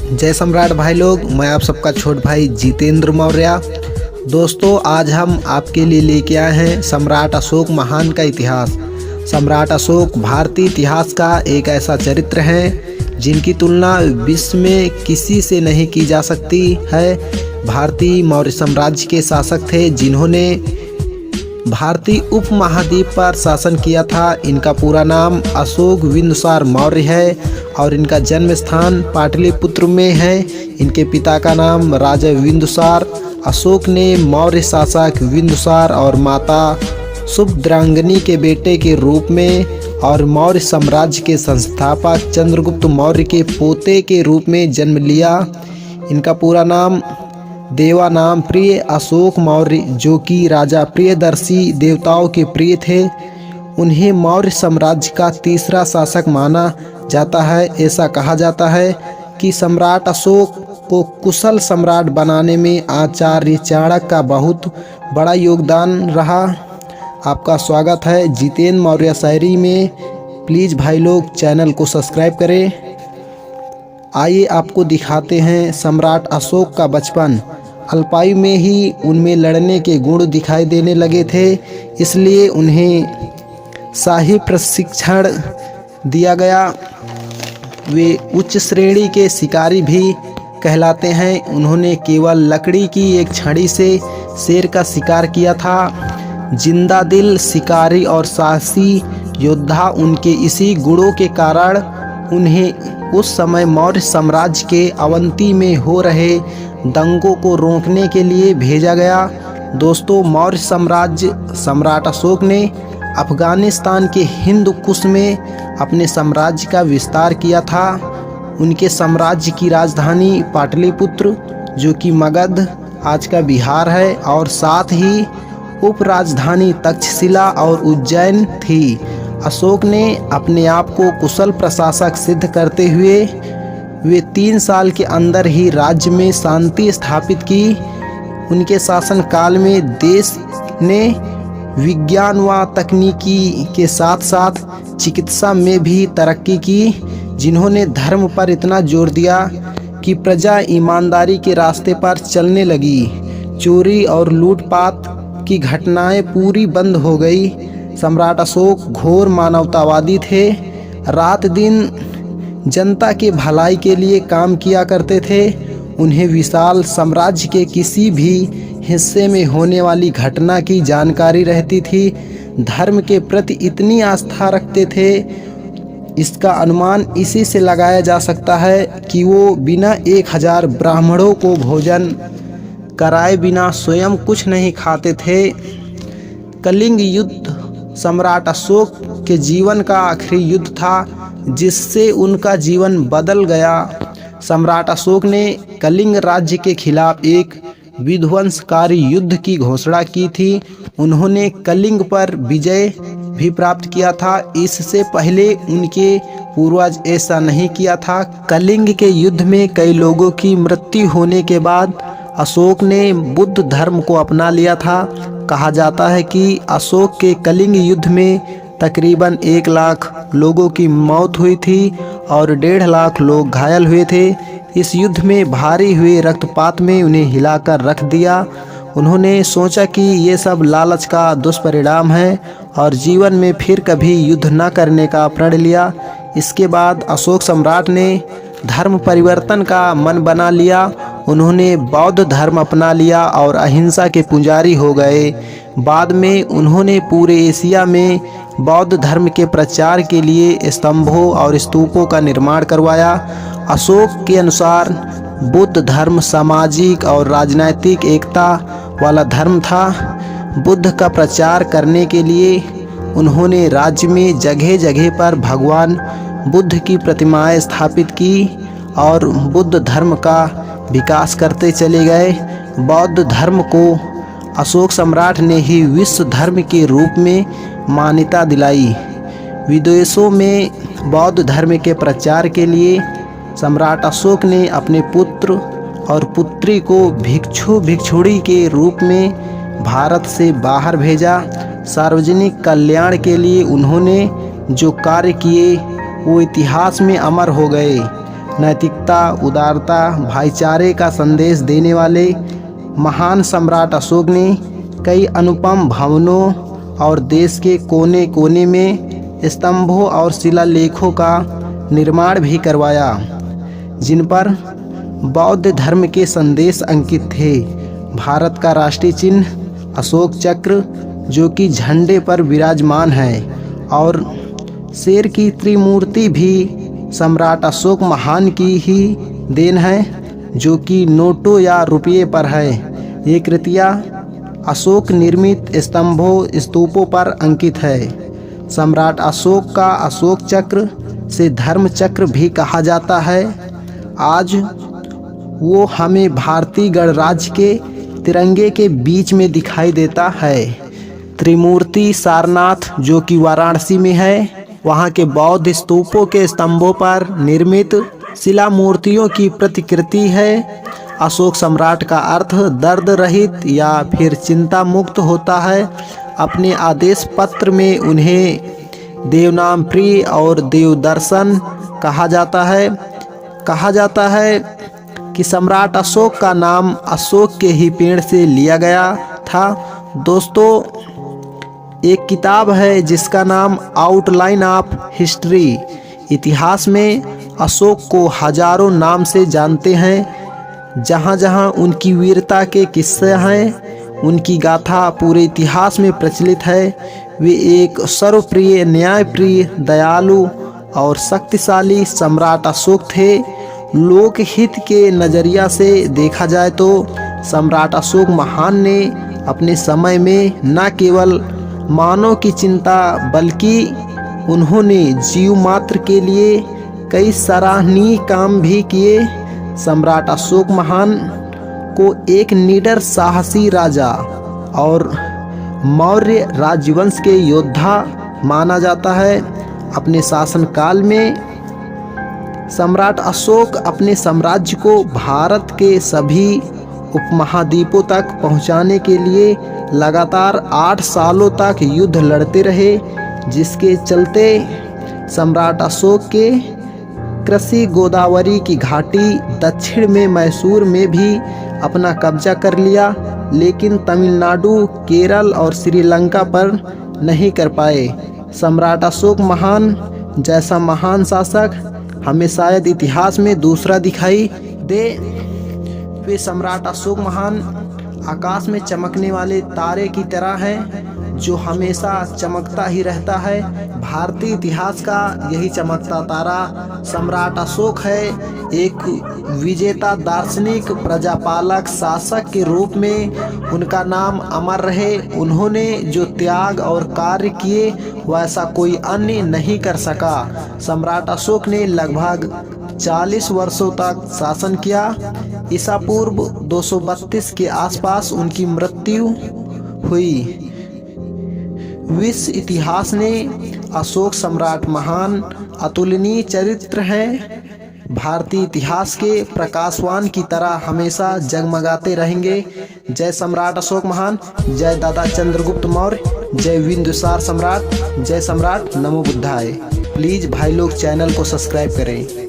जय सम्राट भाई लोग, मैं आप सबका छोट भाई जितेंद्र मौर्य। दोस्तों, आज हम आपके लिए लेके आए हैं सम्राट अशोक महान का इतिहास। सम्राट अशोक भारतीय इतिहास का एक ऐसा चरित्र है जिनकी तुलना विश्व में किसी से नहीं की जा सकती है। भारतीय मौर्य साम्राज्य के शासक थे जिन्होंने भारतीय उपमहाद्वीप पर शासन किया था। इनका पूरा नाम अशोक बिंदुसार मौर्य है और इनका जन्म स्थान पाटलिपुत्र में है। इनके पिता का नाम राजा बिंदुसार। अशोक ने मौर्य शासक बिंदुसार और माता सुभद्रांगनी के बेटे के रूप में और मौर्य साम्राज्य के संस्थापक चंद्रगुप्त मौर्य के पोते के रूप में जन्म लिया। इनका पूरा नाम देवानाम प्रिय अशोक मौर्य, जो कि राजा प्रियदर्शी देवताओं के प्रिय थे। उन्हें मौर्य साम्राज्य का तीसरा शासक माना जाता है। ऐसा कहा जाता है कि सम्राट अशोक को कुशल सम्राट बनाने में आचार्य चाणक्य का बहुत बड़ा योगदान रहा। आपका स्वागत है जितेंद्र मौर्य शायरी में। प्लीज़ भाई लोग चैनल को सब्सक्राइब करें। आइए आपको दिखाते हैं सम्राट अशोक का बचपन। अल्पायु में ही उनमें लड़ने के गुण दिखाई देने लगे थे, इसलिए उन्हें शाही प्रशिक्षण दिया गया। वे उच्च श्रेणी के शिकारी भी कहलाते हैं। उन्होंने केवल लकड़ी की एक छड़ी से शेर का शिकार किया था। जिंदा दिल शिकारी और साहसी योद्धा उनके इसी गुणों के कारण उन्हें उस समय मौर्य साम्राज्य के अवंती में हो रहे दंगों को रोकने के लिए भेजा गया। दोस्तों, मौर्य साम्राज्य सम्राट अशोक ने अफगानिस्तान के हिंद कुश में अपने साम्राज्य का विस्तार किया था। उनके साम्राज्य की राजधानी पाटलिपुत्र, जो कि मगध आज का बिहार है, और साथ ही उपराजधानी तक्षशिला और उज्जैन थी। अशोक ने अपने आप को कुशल प्रशासक सिद्ध करते हुए वे 3 साल के अंदर ही राज्य में शांति स्थापित की। उनके शासनकाल में देश ने विज्ञान व तकनीकी के साथ साथ चिकित्सा में भी तरक्की की, जिन्होंने धर्म पर इतना जोर दिया कि प्रजा ईमानदारी के रास्ते पर चलने लगी। चोरी और लूटपाट की घटनाएं पूरी बंद हो गई। सम्राट अशोक घोर मानवतावादी थे। रात दिन जनता के भलाई के लिए काम किया करते थे। उन्हें विशाल साम्राज्य के किसी भी हिस्से में होने वाली घटना की जानकारी रहती थी। धर्म के प्रति इतनी आस्था रखते थे, इसका अनुमान इसी से लगाया जा सकता है कि वो बिना 1000 ब्राह्मणों को भोजन कराए बिना स्वयं कुछ नहीं खाते थे। कलिंग युद्ध सम्राट अशोक के जीवन का आखिरी युद्ध था, जिससे उनका जीवन बदल गया। सम्राट अशोक ने कलिंग राज्य के खिलाफ एक विध्वंसकारी युद्ध की घोषणा की थी। उन्होंने कलिंग पर विजय भी प्राप्त किया था। इससे पहले उनके पूर्वज ऐसा नहीं किया था। कलिंग के युद्ध में कई लोगों की मृत्यु होने के बाद अशोक ने बुद्ध धर्म को अपना लिया था। कहा जाता है कि अशोक के कलिंग युद्ध में तकरीबन 1 लाख लोगों की मौत हुई थी और 1.5 लाख लोग घायल हुए थे। इस युद्ध में भारी हुए रक्तपात में उन्हें हिलाकर रख दिया। उन्होंने सोचा कि ये सब लालच का दुष्परिणाम है और जीवन में फिर कभी युद्ध न करने का प्रण लिया। इसके बाद अशोक सम्राट ने धर्म परिवर्तन का मन बना लिया। उन्होंने बौद्ध धर्म अपना लिया और अहिंसा के पुजारी हो गए। बाद में उन्होंने पूरे एशिया में बौद्ध धर्म के प्रचार के लिए स्तंभों और स्तूपों का निर्माण करवाया। अशोक के अनुसार बुद्ध धर्म सामाजिक और राजनैतिक एकता वाला धर्म था। बुद्ध का प्रचार करने के लिए उन्होंने राज्य में जगह जगह पर भगवान बुद्ध की प्रतिमाएं स्थापित की और बुद्ध धर्म का विकास करते चले गए। बौद्ध धर्म को अशोक सम्राट ने ही विश्व धर्म के रूप में मान्यता दिलाई। विदेशों में बौद्ध धर्म के प्रचार के लिए सम्राट अशोक ने अपने पुत्र और पुत्री को भिक्षुड़ी के रूप में भारत से बाहर भेजा। सार्वजनिक कल्याण के लिए उन्होंने जो कार्य किए वो इतिहास में अमर हो गए। नैतिकता, उदारता, भाईचारे का संदेश देने वाले महान सम्राट अशोक ने कई अनुपम भवनों और देश के कोने कोने में स्तंभों और शिलालेखों का निर्माण भी करवाया, जिन पर बौद्ध धर्म के संदेश अंकित थे। भारत का राष्ट्रीय चिन्ह अशोक चक्र, जो कि झंडे पर विराजमान है, और शेर की त्रिमूर्ति भी सम्राट अशोक महान की ही देन है, जो कि नोटों या रुपये पर है। ये कृतियाँ अशोक निर्मित स्तंभों, स्तूपों पर अंकित है। सम्राट अशोक का अशोक चक्र से धर्म चक्र भी कहा जाता है। आज वो हमें भारतीय गणराज्य के तिरंगे के बीच में दिखाई देता है। त्रिमूर्ति सारनाथ, जो कि वाराणसी में है, वहाँ के बौद्ध स्तूपों के स्तंभों पर निर्मित शिला मूर्तियों की प्रतिकृति है। अशोक सम्राट का अर्थ दर्द रहित या फिर चिंता मुक्त होता है। अपने आदेश पत्र में उन्हें देवनाम प्रिय और देवदर्शन कहा जाता है कि सम्राट अशोक का नाम अशोक के ही पेड़ से लिया गया था। दोस्तों, एक किताब है जिसका नाम आउटलाइन ऑफ हिस्ट्री। इतिहास में अशोक को हजारों नाम से जानते हैं। जहाँ जहाँ उनकी वीरता के किस्से हैं, उनकी गाथा पूरे इतिहास में प्रचलित है। वे एक सर्वप्रिय, न्यायप्रिय, दयालु और शक्तिशाली सम्राट अशोक थे। लोकहित के नज़रिया से देखा जाए तो सम्राट अशोक महान ने अपने समय में न केवल मानव की चिंता, बल्कि उन्होंने जीव मात्र के लिए कई सराहनीय काम भी किए। सम्राट अशोक महान को एक निडर, साहसी राजा और मौर्य राजवंश के योद्धा माना जाता है। अपने शासनकाल में सम्राट अशोक अपने साम्राज्य को भारत के सभी उपमहाद्वीपों तक पहुंचाने के लिए लगातार 8 सालों तक युद्ध लड़ते रहे, जिसके चलते सम्राट अशोक के कृषि गोदावरी की घाटी, दक्षिण में मैसूर में भी अपना कब्जा कर लिया, लेकिन तमिलनाडु, केरल और श्रीलंका पर नहीं कर पाए। सम्राट अशोक महान जैसा महान शासक हमें शायद इतिहास में दूसरा दिखाई दे। वे सम्राट अशोक महान आकाश में चमकने वाले तारे की तरह हैं, जो हमेशा चमकता ही रहता है। भारतीय इतिहास का यही चमकता तारा सम्राट अशोक है। एक विजेता, दार्शनिक, प्रजापालक, शासक के रूप में उनका नाम अमर रहे। उन्होंने जो त्याग और कार्य किए, वैसा कोई अन्य नहीं कर सका। सम्राट अशोक ने लगभग 40 वर्षों तक शासन किया। ईसा पूर्व 232 के आसपास उनकी मृत्यु हुई। विश्व इतिहास ने अशोक सम्राट महान, अतुलनीय चरित्र हैं। भारतीय इतिहास के प्रकाशवान की तरह हमेशा जगमगाते रहेंगे। जय सम्राट अशोक महान, जय दादा चंद्रगुप्त मौर्य, जय बिंदुसार सम्राट, जय सम्राट, नमो बुद्धाय। प्लीज़ भाई लोग चैनल को सब्सक्राइब करें।